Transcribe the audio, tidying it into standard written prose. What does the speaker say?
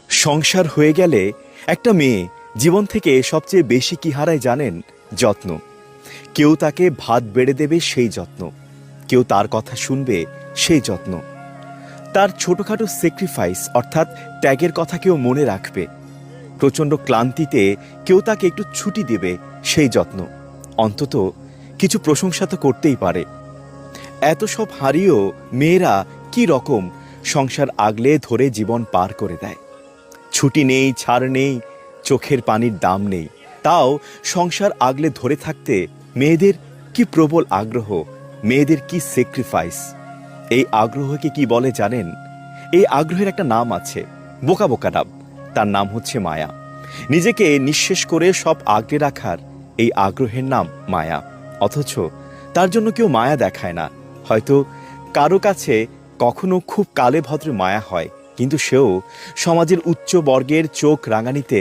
সংসার হয়ে গেলে একটা মেয়ে জীবন থেকে সবচেয়ে বেশি কি হারায় জানেন? যত্ন। কেউ তাকে ভাত বেড়ে দেবে সেই যত্ন, কেউ তার কথা শুনবে সেই যত্ন, তার ছোটখাটো স্যাক্রিফাইস অর্থাৎ ত্যাগের কথা কেউ মনে রাখবে, প্রচণ্ড ক্লান্তিতে কেউ তাকে একটু ছুটি দেবে সেই যত্ন, অন্তত কিছু প্রশংসা তো করতেই পারে। এত সব হারিয়েও মেয়েরা কি রকম সংসার আগলে ধরে জীবন পার করে দেয়। ছুটি নেই, ছাড় নেই, চোখের পানির দাম নেই, তাও সংসার আগলে ধরে থাকতে মেয়েদের কি প্রবল আগ্রহ, মেয়েদের কি স্যাক্রিফাইস। এই আগ্রহকে কি বলে জানেন? এই আগ্রহের একটা নাম আছে, বোকা বোকা নাম। তার নাম হচ্ছে মায়া। নিজেকে নিঃশেষ করে সব আগলে রাখার এই আগ্রহের নাম মায়া। অথচ তার জন্য কেউ মায়া দেখায় না। হয়তো কারো কাছে কখনো খুব কালে ভদ্রে মায়া হয়, কিন্তু সেও সমাজের উচ্চ বর্গের চোখ রাঙানিতে